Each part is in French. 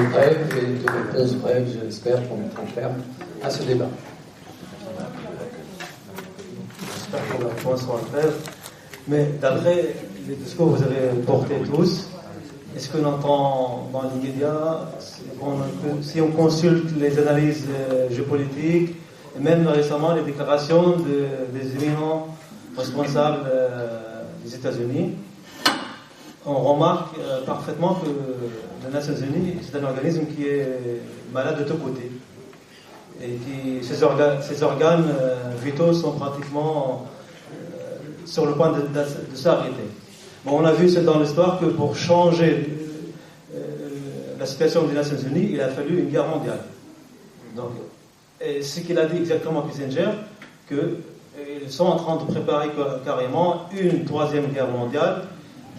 une brève et de pauses brèves, j'espère, pour mettre un terme à ce débat. J'espère qu'on va pouvoir se faire. Mais d'après les discours que vous avez portés tous, est-ce qu'on entend dans l'immédiat, si on consulte les analyses géopolitiques, et même récemment les déclarations des éminents responsables des États-Unis, on remarque parfaitement que les Nations Unies, c'est un organisme qui est malade de tous côtés. Et ses organes vitaux sont pratiquement sur le point de s'arrêter. Bon, on a vu dans l'histoire que pour changer la situation des Nations Unies, il a fallu une guerre mondiale. Donc, et ce qu'il a dit exactement Kissinger, qu'ils sont en train de préparer carrément une troisième guerre mondiale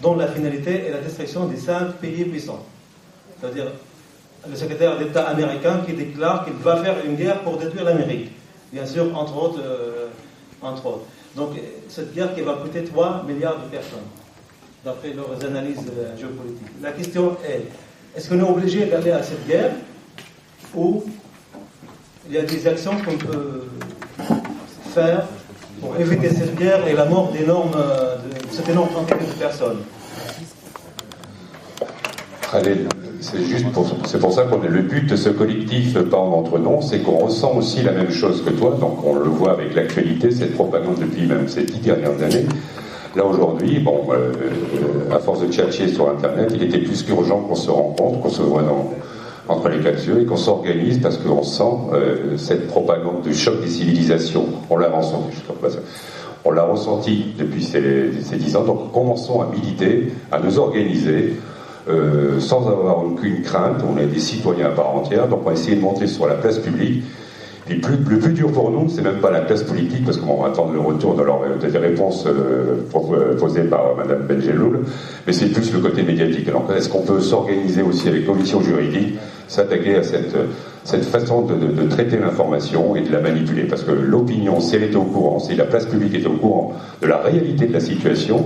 dont la finalité est la destruction des 5 pays puissants. C'est-à-dire le secrétaire d'État américain qui déclare qu'il va faire une guerre pour détruire l'Amérique. Bien sûr, entre autres. Donc, cette guerre qui va coûter 3 milliards de personnes, d'après leurs analyses géopolitiques. La question est-ce qu'on est obligé d'aller à cette guerre ou il y a des actions qu'on peut faire pour éviter cette guerre et la mort de cette énorme quantité de personnes? Allez, c'est pour ça qu'on est le but de ce collectif Parents d'entre nous, c'est qu'on ressent aussi la même chose que toi, donc on le voit avec l'actualité, cette propagande depuis même ces 10 dernières années. Là aujourd'hui, à force de chercher sur Internet, il était plus qu'urgent qu'on se rencontre, qu'on se voit entre les quatre yeux et qu'on s'organise parce qu'on sent cette propagande de choc des civilisations. On l'a ressenti depuis ces 10 ans, donc commençons à militer, à nous organiser, sans avoir aucune crainte. On est des citoyens à part entière, donc on va essayer de monter sur la place publique. Et le plus dur pour nous, c'est même pas la classe politique, parce qu'on va attendre le retour des réponses posées par Mme Benjeloul, mais c'est plus le côté médiatique. Alors, est-ce qu'on peut s'organiser aussi avec commission juridique, s'attaquer à cette façon de traiter l'information et de la manipuler? Parce que l'opinion, si elle est au courant, si la place publique est au courant de la réalité de la situation,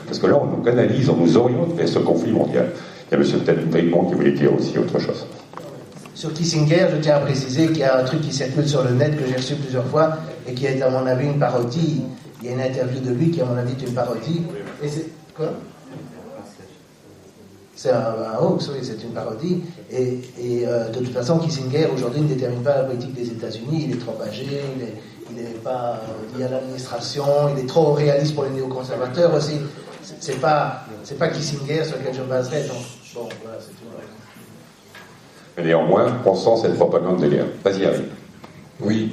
parce que là, on nous canalise, on nous oriente vers ce conflit mondial. Il y a M. Brickmont qui voulait dire aussi autre chose. Sur Kissinger, je tiens à préciser qu'il y a un truc qui circule sur le net que j'ai reçu plusieurs fois et qui est à mon avis une parodie. Il y a une interview de lui qui à mon avis est une parodie. Et c'est quoi? C'est un hoax, oui, c'est une parodie. Et de toute façon, Kissinger aujourd'hui ne détermine pas la politique des États-Unis. Il est trop âgé, il n'est pas lié à l'administration, il est trop réaliste pour les néoconservateurs aussi. C'est pas Kissinger sur lequel je me baserais. Donc bon, voilà, c'est tout. Mais néanmoins, on sent cette propagande de guerre. Vas-y, Harry. Oui,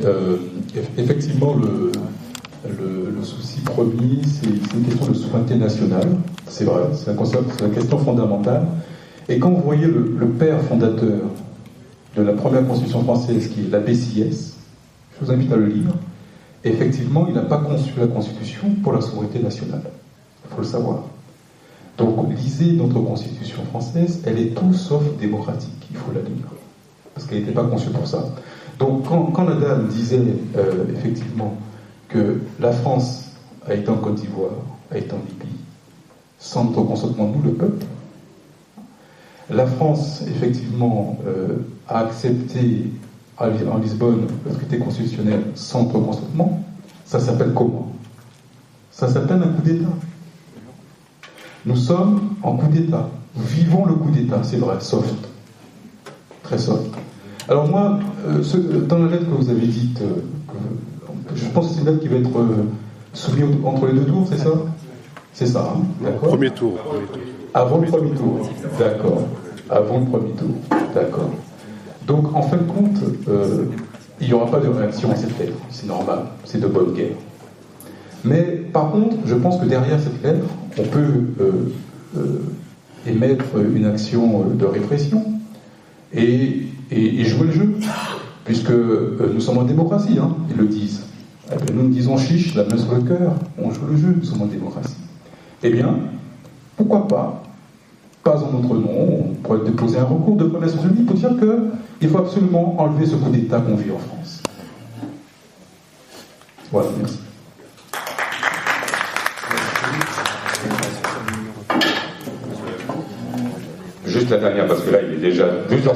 effectivement, le souci premier, c'est une question de souveraineté nationale. C'est vrai, c'est une question fondamentale. Et quand vous voyez le père fondateur de la première constitution française, qui est l'abbé Sieyès, je vous invite à le lire, effectivement, il n'a pas conçu la constitution pour la souveraineté nationale. Il faut le savoir. Donc, lisez notre constitution française, elle est tout sauf démocratique, il faut la lire, parce qu'elle n'était pas conçue pour ça. Donc, quand Nadal disait effectivement que la France a été en Côte d'Ivoire, a été en Libye, sans notre consentement, nous, le peuple, la France, effectivement, a accepté en Lisbonne le traité constitutionnel sans notre consentement, ça s'appelle comment? Ça s'appelle un coup d'État. Nous sommes en coup d'État. Nous vivons le coup d'État, c'est vrai, soft. Très soft. Alors moi, dans la lettre que vous avez dite, je pense que c'est une lettre qui va être soumise entre les deux tours, c'est ça? C'est ça, hein, d'accord? Premier tour. Avant le premier tour, d'accord. Avant le premier tour, d'accord. Donc, en fin de compte, il n'y aura pas de réaction à cette lettre. C'est normal, c'est de bonne guerre. Mais, par contre, je pense que derrière cette lettre, on peut émettre une action de répression et jouer le jeu, puisque nous sommes en démocratie, hein, ils le disent. Eh bien, nous disons chiche, la main sur le cœur, on joue le jeu, nous sommes en démocratie. Eh bien, pourquoi pas en notre nom, on pourrait déposer un recours devant les Nations Unies pour dire qu'il faut absolument enlever ce coup d'État qu'on vit en France. Voilà, merci. juste la dernière, parce que là, il est déjà 2h50.